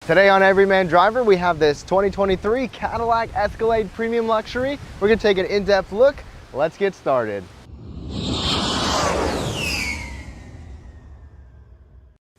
Today on Everyman Driver, we have this 2023 Cadillac Escalade Premium Luxury. We're gonna take an in-depth look. Let's get started.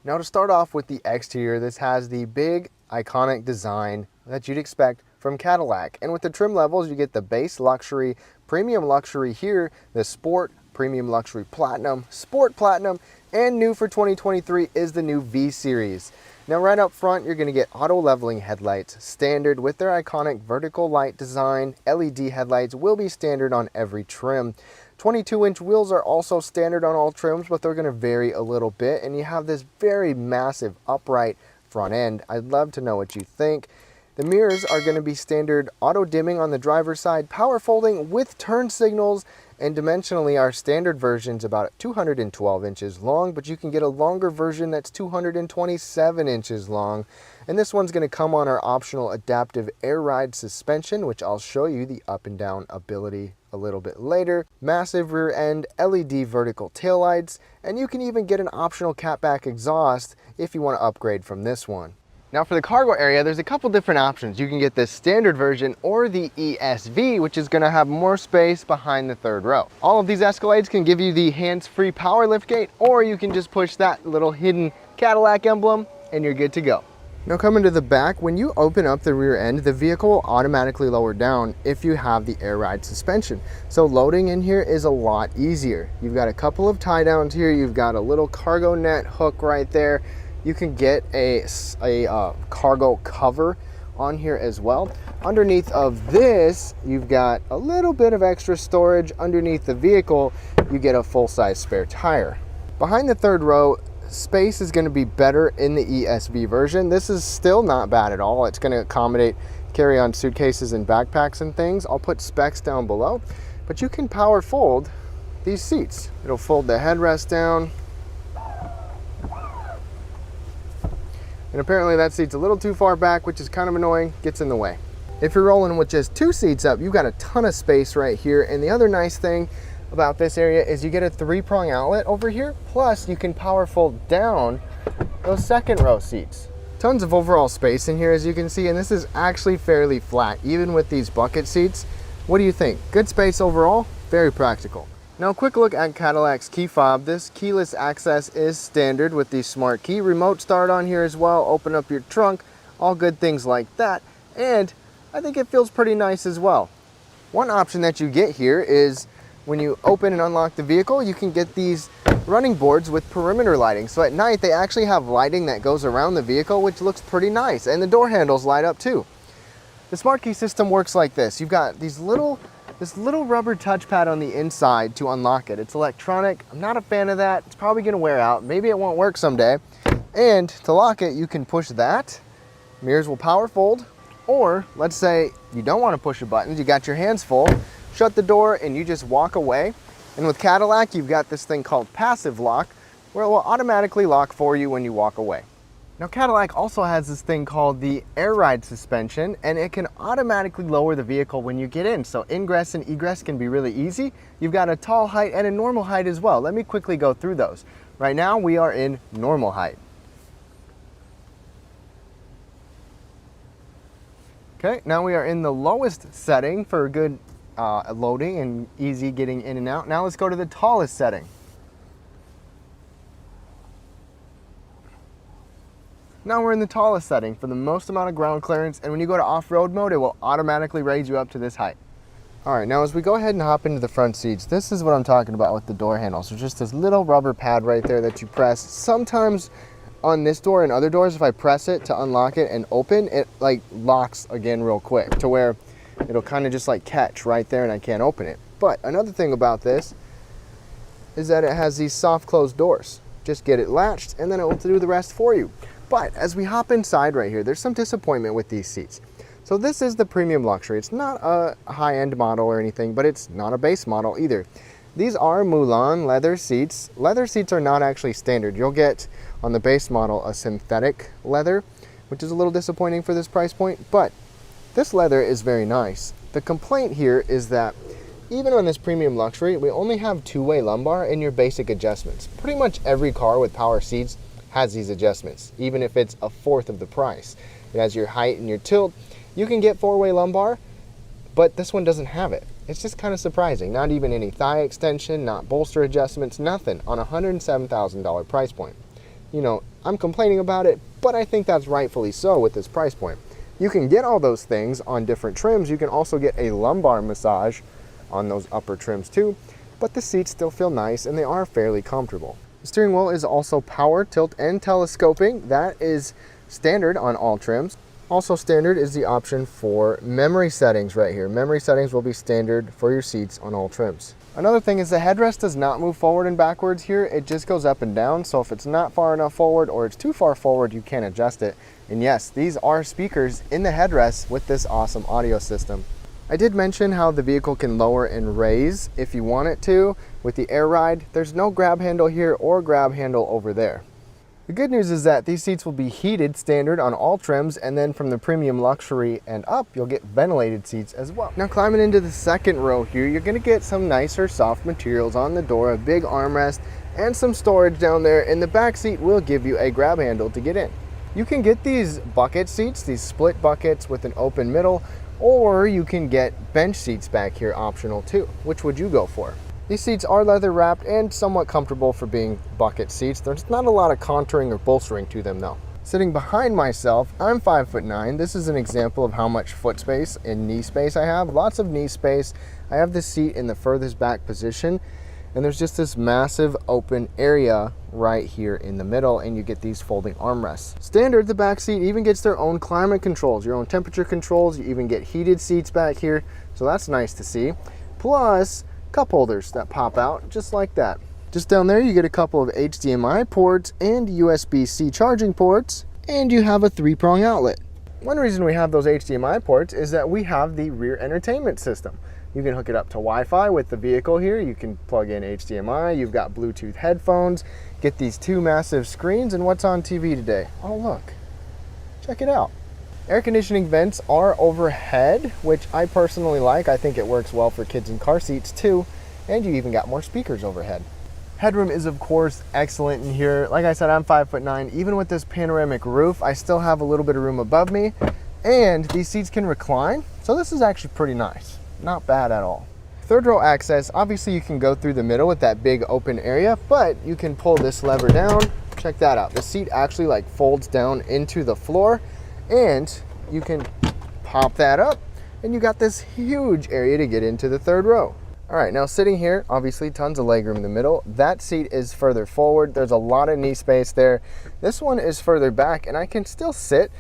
Now to start off with the exterior, this has the big iconic design that you'd expect from Cadillac. And with the trim levels, you get the base luxury, premium luxury here, the sport, premium luxury platinum, sport platinum, and new for 2023 is the new V Series. Now right up front, you're gonna get auto leveling headlights, standard with their iconic vertical light design. LED headlights will be standard on every trim. 22-inch wheels are also standard on all trims, but they're gonna vary a little bit. And you have this very massive upright front end. I'd love to know what you think. The mirrors are gonna be standard auto dimming on the driver's side, power folding with turn signals, and dimensionally our standard version's about 212 inches long, but you can get a longer version that's 227 inches long. And this one's gonna come on our optional adaptive air ride suspension, which I'll show you the up and down ability a little bit later. Massive rear end, LED vertical taillights, and you can even get an optional catback exhaust if you wanna upgrade from this one. Now for the cargo area, there's a couple different options. You can get the standard version or the ESV, which is gonna have more space behind the third row. All of these Escalades can give you the hands-free power liftgate, or you can just push that little hidden Cadillac emblem and you're good to go. Now coming to the back, when you open up the rear end, the vehicle will automatically lower down if you have the air ride suspension. So loading in here is a lot easier. You've got a couple of tie downs here. You've got a little cargo net hook right there. You can get a cargo cover on here as well. Underneath of this, you've got a little bit of extra storage. Underneath the vehicle, you get a full-size spare tire. Behind the third row, space is going to be better in the ESV version. This is still not bad at all. It's going to accommodate carry-on suitcases and backpacks and things. I'll put specs down below, but you can power fold these seats. It'll fold the headrest down. And apparently that seat's a little too far back, which is kind of annoying, gets in the way. If you're rolling with just two seats up, you've got a ton of space right here. And the other nice thing about this area is you get a 3-prong outlet over here. Plus you can power fold down those second row seats. Tons of overall space in here, as you can see, and this is actually fairly flat, even with these bucket seats. What do you think? Good space overall, very practical. Now a quick look at Cadillac's key fob. This keyless access is standard with the smart key. Remote start on here as well, open up your trunk, all good things like that. And I think it feels pretty nice as well. One option that you get here is when you open and unlock the vehicle, you can get these running boards with perimeter lighting. So at night they actually have lighting that goes around the vehicle, which looks pretty nice. And the door handles light up too. The smart key system works like this. You've got this little rubber touchpad on the inside to unlock it. It's electronic. I'm not a fan of that. It's probably gonna wear out. Maybe it won't work someday. And to lock it, you can push that. Mirrors will power fold. Or let's say you don't wanna push the buttons, you got your hands full, shut the door and you just walk away. And with Cadillac, you've got this thing called passive lock, where it will automatically lock for you when you walk away. Now Cadillac also has this thing called the air ride suspension, and it can automatically lower the vehicle when you get in. So ingress and egress can be really easy. You've got a tall height and a normal height as well. Let me quickly go through those. Right now we are in normal height. Okay, now we are in the lowest setting for good loading and easy getting in and out. Now let's go to the tallest setting. Now we're in the tallest setting for the most amount of ground clearance, and when you go to off-road mode, it will automatically raise you up to this height. All right, now as we go ahead and hop into the front seats, this is what I'm talking about with the door handles. So just this little rubber pad right there that you press. Sometimes on this door and other doors, if I press it to unlock it and open, it like locks again real quick to where it'll kind of just like catch right there and I can't open it. But another thing about this is that it has these soft closed doors. Just get it latched and then it will do the rest for you. But as we hop inside right here, there's some disappointment with these seats. So this is the premium luxury. It's not a high-end model or anything, but it's not a base model either. These are Mulan leather seats. Leather seats are not actually standard. You'll get on the base model a synthetic leather, which is a little disappointing for this price point, but this leather is very nice. The complaint here is that even on this premium luxury, we only have two-way lumbar and your basic adjustments. Pretty much every car with power seats has these adjustments, even if it's a fourth of the price. It has your height and your tilt. You can get 4-way lumbar, but this one doesn't have it. It's just kind of surprising. Not even any thigh extension, not bolster adjustments, nothing on a $107,000 price point. You know, I'm complaining about it, but I think that's rightfully so with this price point. You can get all those things on different trims. You can also get a lumbar massage on those upper trims too, but the seats still feel nice and they are fairly comfortable. The steering wheel is also power, tilt, and telescoping. That is standard on all trims. Also standard is the option for memory settings right here. Memory settings will be standard for your seats on all trims. Another thing is the headrest does not move forward and backwards here. It just goes up and down. So if it's not far enough forward or it's too far forward, you can adjust it. And yes, these are speakers in the headrest with this awesome audio system. I did mention how the vehicle can lower and raise if you want it to. With the Air Ride, there's no grab handle here or grab handle over there. The good news is that these seats will be heated standard on all trims, and then from the premium luxury and up, you'll get ventilated seats as well. Now climbing into the second row here, you're gonna get some nicer soft materials on the door, a big armrest, and some storage down there, and the back seat will give you a grab handle to get in. You can get these bucket seats, these split buckets with an open middle, or you can get bench seats back here optional too. Which would you go for? These seats are leather wrapped and somewhat comfortable for being bucket seats. There's not a lot of contouring or bolstering to them though. Sitting behind myself, I'm 5'9". This is an example of how much foot space and knee space I have. Lots of knee space. I have this seat in the furthest back position, and there's just this massive open area right here in the middle, and you get these folding armrests. Standard, the back seat even gets their own climate controls, your own temperature controls. You even get heated seats back here, so that's nice to see. Plus, cup holders that pop out just like that. Just down there you get a couple of HDMI ports and USB-C charging ports, and you have a 3-prong outlet. One reason we have those HDMI ports is that we have the rear entertainment system. You can hook it up to Wi-Fi with the vehicle here. You can plug in HDMI, you've got Bluetooth headphones, get these 2 massive screens, and what's on TV today? Oh look, check it out. Air conditioning vents are overhead, which I personally like. I think it works well for kids in car seats too, and you even got more speakers overhead. Headroom is of course excellent in here. Like I said, I'm 5'9". Even with this panoramic roof, I still have a little bit of room above me, and these seats can recline, so this is actually pretty nice. Not bad at all. Third row access, obviously you can go through the middle with that big open area, but you can pull this lever down. Check that out. The seat actually like folds down into the floor, and you can pop that up, and you got this huge area to get into the third row. All right, now sitting here, obviously tons of legroom in the middle. That seat is further forward. There's a lot of knee space there. This one is further back, and I can still sit,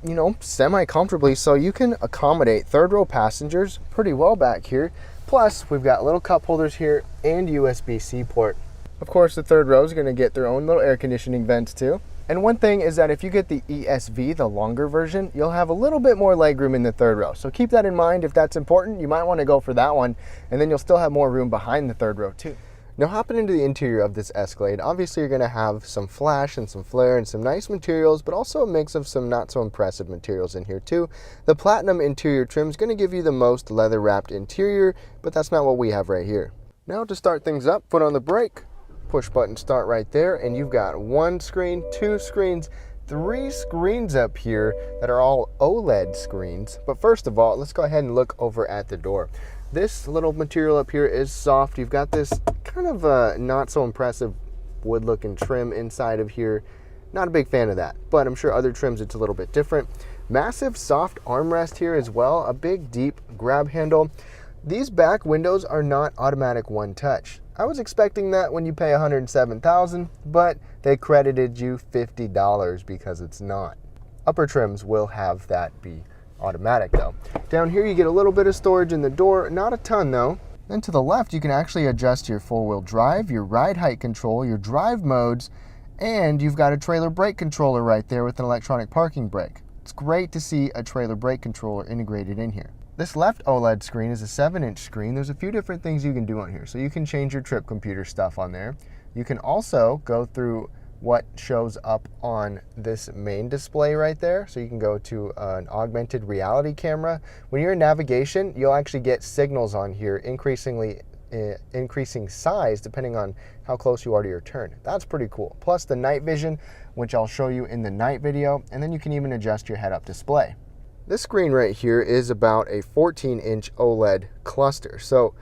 you know, semi-comfortably, so you can accommodate third row passengers pretty well back here. Plus, we've got little cup holders here and USB-C port. Of course, the third row is gonna get their own little air conditioning vents too. And one thing is that if you get the ESV, the longer version, you'll have a little bit more legroom in the third row. So keep that in mind. If that's important, you might want to go for that one, and then you'll still have more room behind the third row too. Now hopping into the interior of this Escalade, obviously you're going to have some flash and some flare and some nice materials, but also a mix of some not so impressive materials in here too. The platinum interior trim is going to give you the most leather wrapped interior, but that's not what we have right here. Now to start things up, foot on the brake, push button start right there, and you've got 1 screen, 2 screens, 3 screens up here that are all OLED screens. But first of all, let's go ahead and look over at the door. This little material up here is soft. You've got this kind of not so impressive wood looking trim inside of here. Not a big fan of that, but I'm sure other trims it's a little bit different. Massive soft armrest here as well, a big deep grab handle. These back windows are not automatic one touch. I was expecting that when you pay $107,000, but they credited you $50 because it's not. Upper trims will have that be automatic though. Down here you get a little bit of storage in the door, not a ton though. Then to the left you can actually adjust your 4-wheel drive, your ride height control, your drive modes, and you've got a trailer brake controller right there with an electronic parking brake. It's great to see a trailer brake controller integrated in here. This left OLED screen is a 7-inch screen. There's a few different things you can do on here. So you can change your trip computer stuff on there. You can also go through what shows up on this main display right there. So you can go to an augmented reality camera. When you're in navigation, you'll actually get signals on here increasingly increasing size depending on how close you are to your turn. That's pretty cool. Plus the night vision, which I'll show you in the night video, and then you can even adjust your head-up display. This screen right here is about a 14-inch OLED cluster. So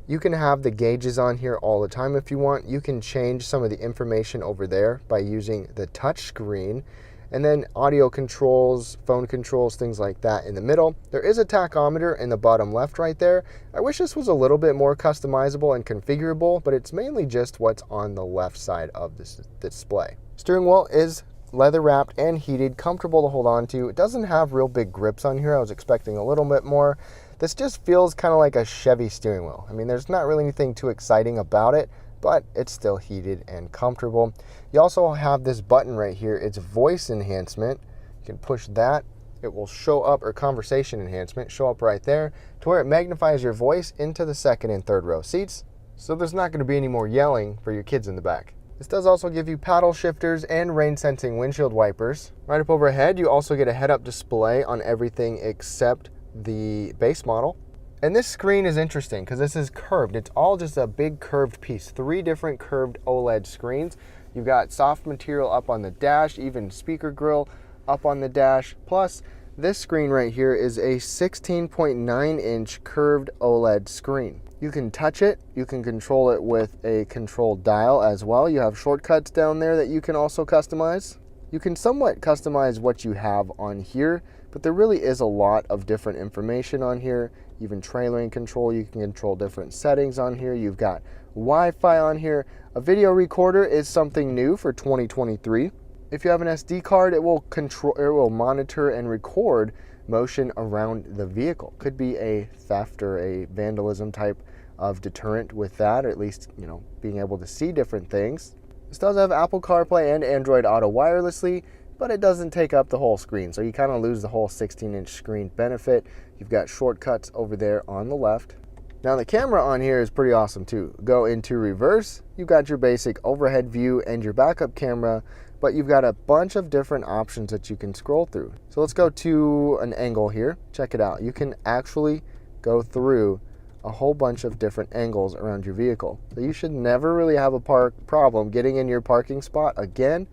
you can have the gauges on here all the time if you want. You can change some of the information over there by using the touch screen, and then audio controls, phone controls, things like that in the middle. There is a tachometer in the bottom left right there. I wish this was a little bit more customizable and configurable, but it's mainly just what's on the left side of this display. Steering wheel is leather wrapped and heated, comfortable to hold on to. It doesn't have real big grips on here. I was expecting a little bit more. This just feels kind of like a Chevy steering wheel. I mean, there's not really anything too exciting about it, but it's still heated and comfortable. You also have this button right here. It's voice enhancement. You can push that. It will show up, or conversation enhancement, show up right there to where it magnifies your voice into the second and third row seats. So there's not going to be any more yelling for your kids in the back. This does also give you paddle shifters and rain sensing windshield wipers. Right up overhead, you also get a head-up display on everything except the base model. And this screen is interesting because this is curved. It's all just a big curved piece. 3 different curved OLED screens. You've got soft material up on the dash, even speaker grill up on the dash. Plus, this screen right here is a 16.9-inch curved OLED screen. You can touch it, you can control it with a control dial as well. You have shortcuts down there that you can also customize. You can somewhat customize what you have on here, but there really is a lot of different information on here. Even trailering control, you can control different settings on here. You've got Wi-Fi on here. A video recorder is something new for 2023. If you have an SD card, it will monitor and record motion around the vehicle. Could be a theft or a vandalism type of deterrent with that, or at least, you know, being able to see different things. This does have Apple CarPlay and Android Auto wirelessly, but it doesn't take up the whole screen, so you kind of lose the whole 16-inch screen benefit. You've got shortcuts over there on the left. Now the camera on here is pretty awesome too. Go into reverse, you've got your basic overhead view and your backup camera, but you've got a bunch of different options that you can scroll through. So let's go to an angle here. Check it out. You can actually go through a whole bunch of different angles around your vehicle. So you should never really have a problem getting in your parking spot again.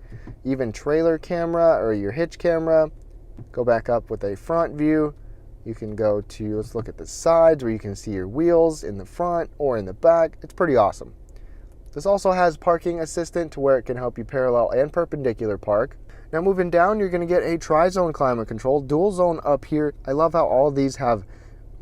Even trailer camera or your hitch camera. Go back up with a front view. You can go to, let's look at the sides where you can see your wheels in the front or in the back. It's pretty awesome. This also has parking assistant to where it can help you parallel and perpendicular park. Now moving down, you're going to get a tri-zone climate control, dual zone up here. I love how all these have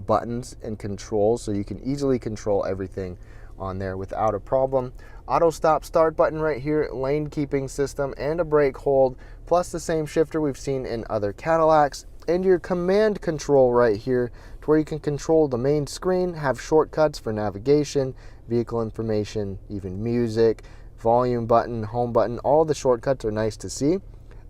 buttons and controls, so you can easily control everything on there without a problem. Auto stop start button right here, lane keeping system, and a brake hold, plus the same shifter we've seen in other Cadillacs, and your command control right here to where you can control the main screen, have shortcuts for navigation, vehicle information, even music, volume button, home button. All the shortcuts are nice to see.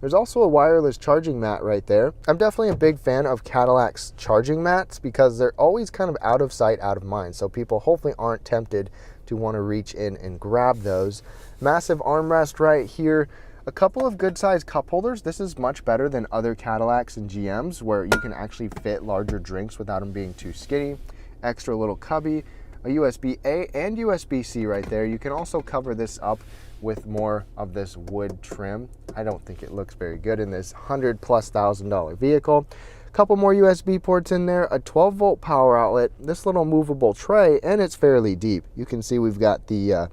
There's also a wireless charging mat right there. I'm definitely a big fan of Cadillac's charging mats because they're always kind of out of sight, out of mind. So people hopefully aren't tempted to want to reach in and grab those. Massive armrest right here. A couple of good sized cup holders. This is much better than other Cadillacs and GMs where you can actually fit larger drinks without them being too skinny. Extra little cubby, a USB-A and USB-C right there. You can also cover this up with more of this wood trim. I don't think it looks very good in this $100,000+ vehicle. A couple more USB ports in there, a 12-volt power outlet, this little movable tray, and it's fairly deep. You can see we've got the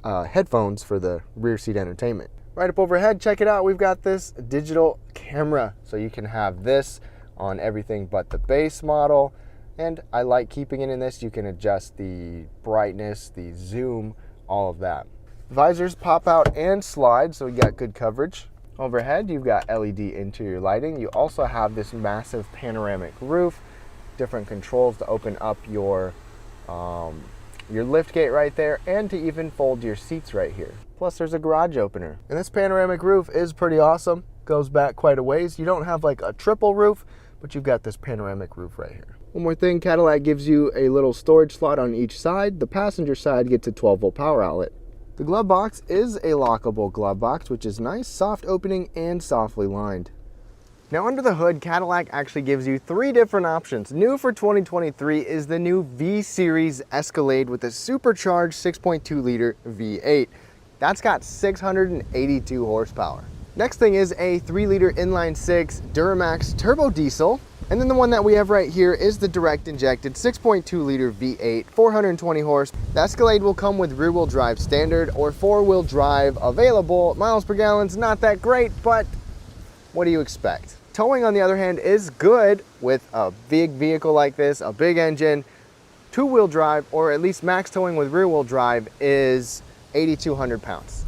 headphones for the rear seat entertainment. Right up overhead, check it out, we've got this digital camera. So you can have this on everything but the base model. And I like keeping it in this. You can adjust the brightness, the zoom, all of that. Visors pop out and slide, so we got good coverage. Overhead, you've got LED interior lighting. You also have this massive panoramic roof, different controls to open up your lift gate right there, and to even fold your seats right here. Plus there's a garage opener. And this panoramic roof is pretty awesome. Goes back quite a ways. You don't have like a triple roof, but you've got this panoramic roof right here. One more thing, Cadillac gives you a little storage slot on each side. The passenger side gets a 12-volt power outlet. The glove box is a lockable glove box, which is nice, soft opening and softly lined. Now under the hood, Cadillac actually gives you 3 different options. New for 2023 is the new V-Series Escalade with a supercharged 6.2 liter V8. That's got 682 horsepower. Next thing is a 3 liter inline 6 Duramax turbodiesel. And then the one that we have right here is the direct injected 6.2 liter V8, 420 horse. The Escalade will come with rear wheel drive standard or 4-wheel drive available. Miles per gallon's not that great, but what do you expect? Towing, on the other hand, is good with a big vehicle like this, a big engine. 2-wheel drive, or at least max towing with rear wheel drive, is 8,200 pounds.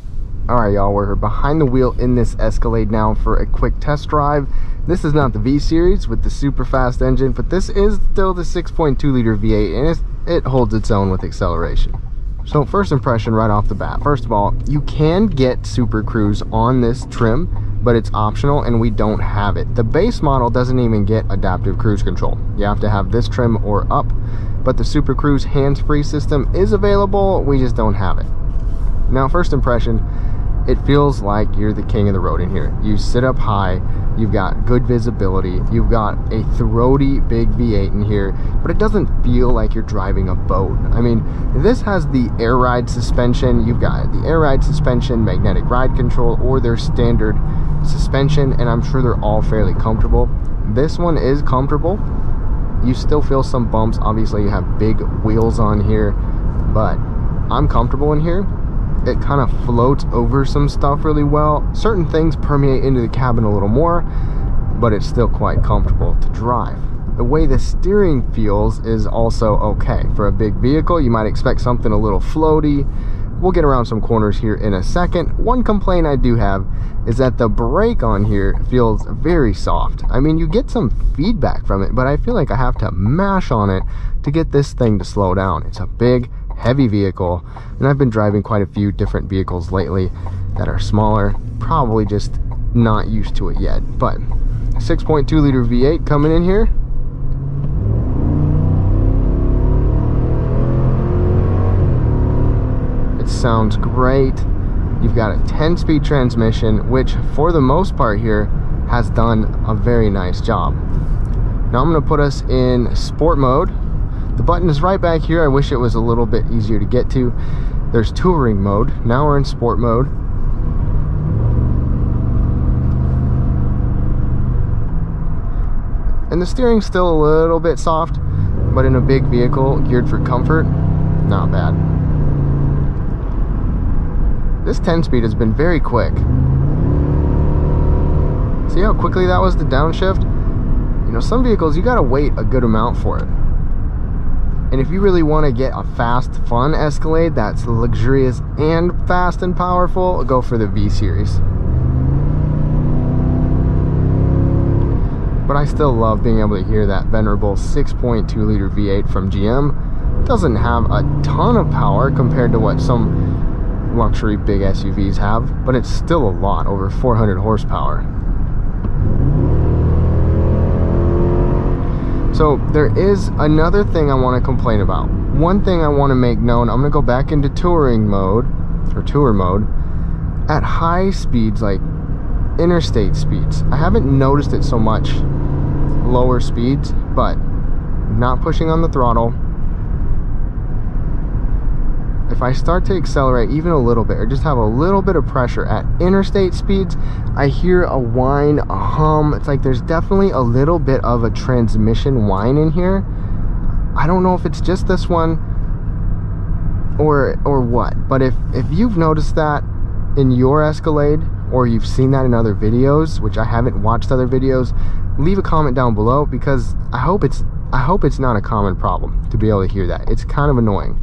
All right, y'all, we're behind the wheel in this Escalade now for a quick test drive. This is not the V-Series with the super fast engine, but this is still the 6.2 liter V8, and it holds its own with acceleration. So first impression right off the bat. First of all, you can get Super Cruise on this trim, but it's optional and we don't have it. The base model doesn't even get adaptive cruise control. You have to have this trim or up, but the Super Cruise hands-free system is available, we just don't have it. Now, first impression, it feels like you're the king of the road in here. You sit up high, you've got good visibility, you've got a throaty big V8 in here, but it doesn't feel like you're driving a boat. I mean, this has the air ride suspension, you've got the air ride suspension, magnetic ride control, or their standard suspension, and I'm sure they're all fairly comfortable. This one is comfortable. You still feel some bumps. Obviously, you have big wheels on here, but I'm comfortable in here. It kind of floats over some stuff really well. Certain things permeate into the cabin a little more, but it's still quite comfortable to drive. The way the steering feels is also okay. For a big vehicle, you might expect something a little floaty. We'll get around some corners here in a second. One complaint I do have is that the brake on here feels very soft. I mean, you get some feedback from it, but I feel like I have to mash on it to get this thing to slow down. It's a big, heavy vehicle, and I've been driving quite a few different vehicles lately that are smaller, probably just not used to it yet. But 6.2 liter V8 coming in here. It sounds great. You've got a 10-speed transmission, which for the most part here has done a very nice job. Now I'm going to put us in sport mode. The button is right back here. I wish it was a little bit easier to get to. There's touring mode. Now we're in sport mode. And the steering's still a little bit soft, but in a big vehicle geared for comfort, not bad. This 10-speed has been very quick. See how quickly that was the downshift? You know, some vehicles, you gotta wait a good amount for it. And if you really want to get a fast, fun Escalade that's luxurious and fast and powerful, go for the V-Series. But I still love being able to hear that venerable 6.2 liter V8 from GM. It doesn't have a ton of power compared to what some luxury big SUVs have, but it's still a lot, over 400 horsepower. So there is another thing I want to complain about. One thing I want to make known, I'm going to go back into touring mode, or tour mode, at high speeds, like interstate speeds. I haven't noticed it so much lower speeds, but not pushing on the throttle. If I start to accelerate even a little bit, or just have a little bit of pressure at interstate speeds, I hear a whine, a hum. It's like there's definitely a little bit of a transmission whine in here. I don't know if it's just this one or what, but if you've noticed that in your Escalade, or you've seen that in other videos, which I haven't watched other videos, leave a comment down below, because I hope it's not a common problem to be able to hear that. It's kind of annoying.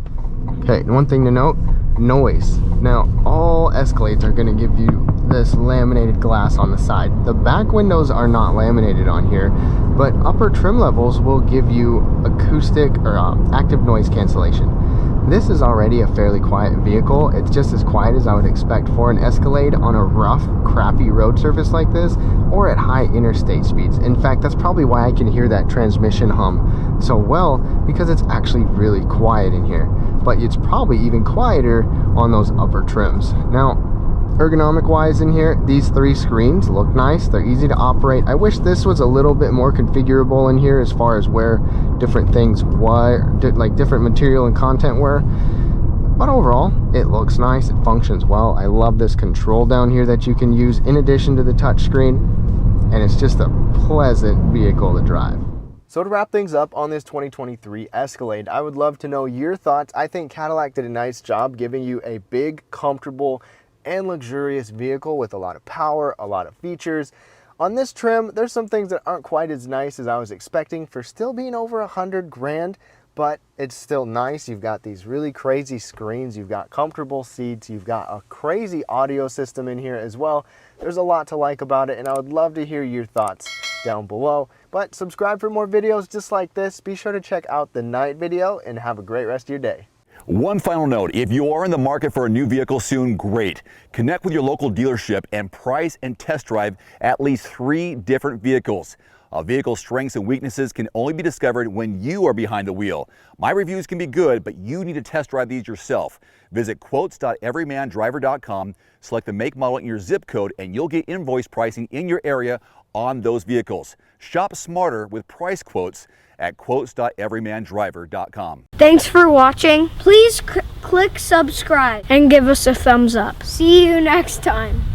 Okay, one thing to note, noise. Now, all Escalades are going to give you this laminated glass on the side. The back windows are not laminated on here, but upper trim levels will give you acoustic or active noise cancellation. This is already a fairly quiet vehicle. It's just as quiet as I would expect for an Escalade on a rough, crappy road surface like this, or at high interstate speeds. In fact, that's probably why I can hear that transmission hum so well, because it's actually really quiet in here. But it's probably even quieter on those upper trims. Now, Ergonomic wise in here, these 3 screens look nice. They're easy to operate. I wish this was a little bit more configurable in here as far as where different things were, like different material and content were. But overall, it looks nice. It functions well. I love this control down here that you can use in addition to the touchscreen. And it's just a pleasant vehicle to drive. So to wrap things up on this 2023 Escalade, I would love to know your thoughts. I think Cadillac did a nice job giving you a big, comfortable, and luxurious vehicle with a lot of power, a lot of features. On this trim, there's some things that aren't quite as nice as I was expecting for still being over 100 grand, but it's still nice. You've got these really crazy screens, you've got comfortable seats, you've got a crazy audio system in here as well. There's a lot to like about it, and I would love to hear your thoughts down below. But subscribe for more videos just like this. Be sure to check out the night video, and have a great rest of your day. One final note, if you are in the market for a new vehicle soon, great. Connect with your local dealership and price and test drive at least 3 different vehicles. A vehicle's strengths and weaknesses can only be discovered when you are behind the wheel. My reviews can be good, but you need to test drive these yourself. Visit quotes.everymandriver.com, select the make, model, and your zip code, and you'll get invoice pricing in your area on those vehicles. Shop smarter with price quotes at quotes.everymandriver.com. Thanks for watching. Please click subscribe and give us a thumbs up. See you next time.